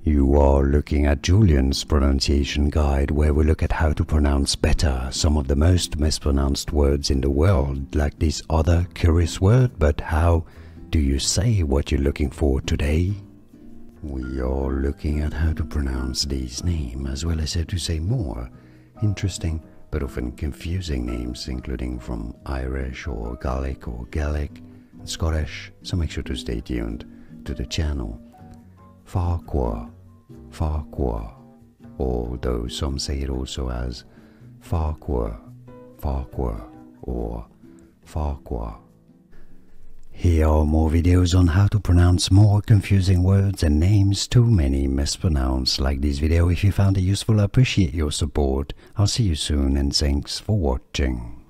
You are looking at Julian's pronunciation guide, where we look at how to pronounce better some of the most mispronounced words in the world, like this other curious word. But how do you say what you're looking for today? We are looking at how to pronounce these names, as well as how to say more interesting but often confusing names, including from Irish or Gaelic or Gaelic and Scottish, so make sure to stay tuned to the channel. Farquhar, Farquhar, although some say it also as Farquhar, Farquhar, or Farquhar. Here are more videos on how to pronounce more confusing words and names too many mispronounced. Like this video if you found it useful. I appreciate your support. I'll see you soon and thanks for watching.